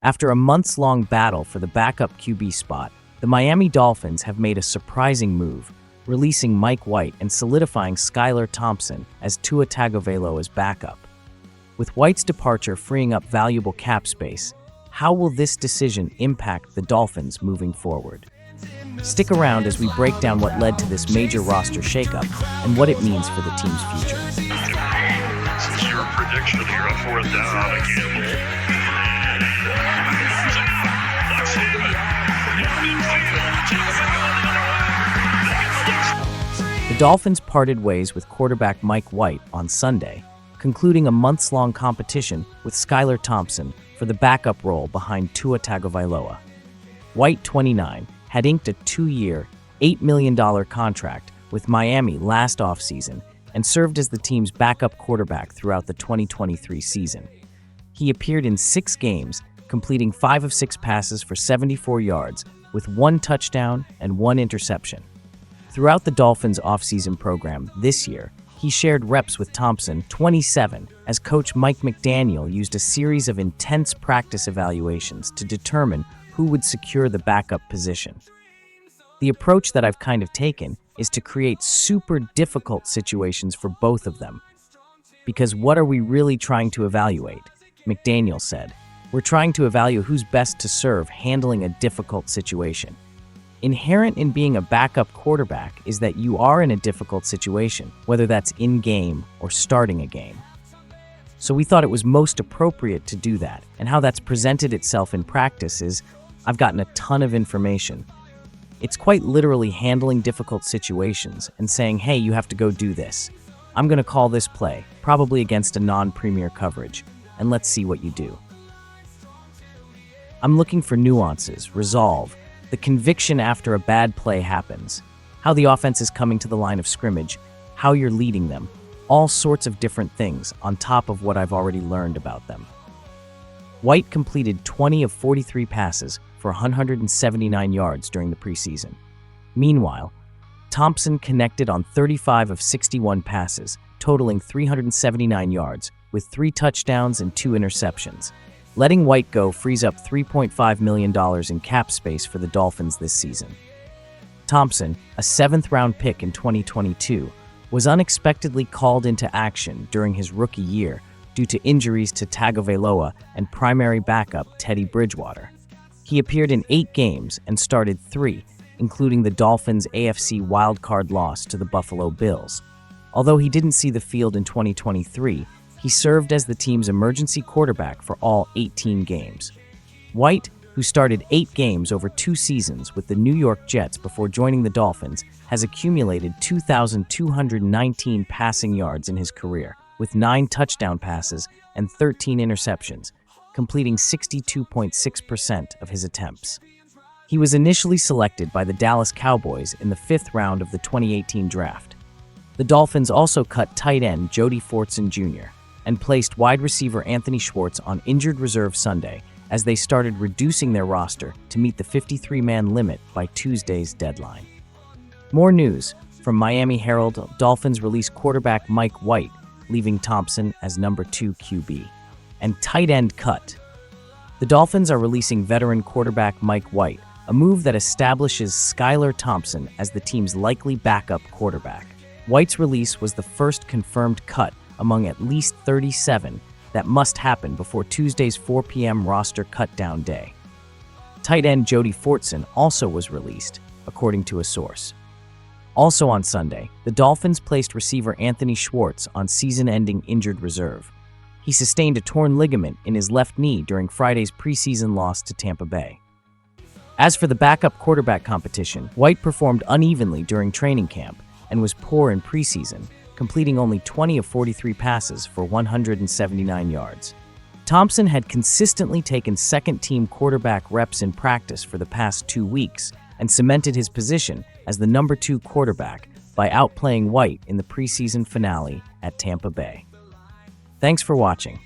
After a months-long battle for the backup QB spot, the Miami Dolphins have made a surprising move, releasing Mike White and solidifying Skylar Thompson as Tua Tagovailoa's backup. With White's departure freeing up valuable cap space, how will this decision impact the Dolphins moving forward? Stick around as we break down what led to this major roster shakeup and what it means for the team's future. This is your prediction here on fourth down again. The Dolphins parted ways with quarterback Mike White on Sunday, concluding a months-long competition with Skylar Thompson for the backup role behind Tua Tagovailoa. White, 29, had inked a 2-year, $8 million contract with Miami last offseason and served as the team's backup quarterback throughout the 2023 season. He appeared in 6 games, completing 5 of 6 passes for 74 yards with 1 touchdown and 1 interception. Throughout the Dolphins' offseason program this year, he shared reps with Thompson, 27, as coach Mike McDaniel used a series of intense practice evaluations to determine who would secure the backup position. The approach that I've kind of taken is to create super difficult situations for both of them. Because what are we really trying to evaluate? McDaniel said. We're trying to evaluate who's best to serve handling a difficult situation. Inherent in being a backup quarterback is that you are in a difficult situation, whether that's in-game or starting a game. So we thought it was most appropriate to do that, and how that's presented itself in practice is I've gotten a ton of information. It's quite literally handling difficult situations and saying, hey, you have to go do this. I'm going to call this play, probably against a non-premier coverage, and let's see what you do. I'm looking for nuances, resolve, the conviction after a bad play happens, how the offense is coming to the line of scrimmage, how you're leading them, all sorts of different things on top of what I've already learned about them. White completed 20 of 43 passes for 179 yards during the preseason. Meanwhile, Thompson connected on 35 of 61 passes, totaling 379 yards, with 3 touchdowns and 2 interceptions. Letting White go frees up $3.5 million in cap space for the Dolphins this season. Thompson, a 7th-round pick in 2022, was unexpectedly called into action during his rookie year due to injuries to Tagovailoa and primary backup Teddy Bridgewater. He appeared in 8 games and started 3, including the Dolphins' AFC wildcard loss to the Buffalo Bills. Although he didn't see the field in 2023, he served as the team's emergency quarterback for all 18 games. White, who started 8 games over 2 seasons with the New York Jets before joining the Dolphins, has accumulated 2,219 passing yards in his career, with 9 touchdown passes and 13 interceptions, completing 62.6% of his attempts. He was initially selected by the Dallas Cowboys in the 5th round of the 2018 draft. The Dolphins also cut tight end Jody Fortson Jr. and placed wide receiver Anthony Schwartz on injured reserve Sunday as they started reducing their roster to meet the 53-man limit by Tuesday's deadline. More news from Miami Herald: Dolphins release quarterback Mike White, leaving Thompson as number 2 QB. And tight end cut. The Dolphins are releasing veteran quarterback Mike White, a move that establishes Skylar Thompson as the team's likely backup quarterback. White's release was the first confirmed cut among at least 37 that must happen before Tuesday's 4 p.m. roster cutdown day. Tight end Jody Fortson also was released, according to a source. Also on Sunday, the Dolphins placed receiver Anthony Schwartz on season-ending injured reserve. He sustained a torn ligament in his left knee during Friday's preseason loss to Tampa Bay. As for the backup quarterback competition, White performed unevenly during training camp and was poor in preseason, completing only 20 of 43 passes for 179 yards. Thompson had consistently taken second-team quarterback reps in practice for the past 2 weeks and cemented his position as the number 2 quarterback by outplaying White in the preseason finale at Tampa Bay. Thanks for watching.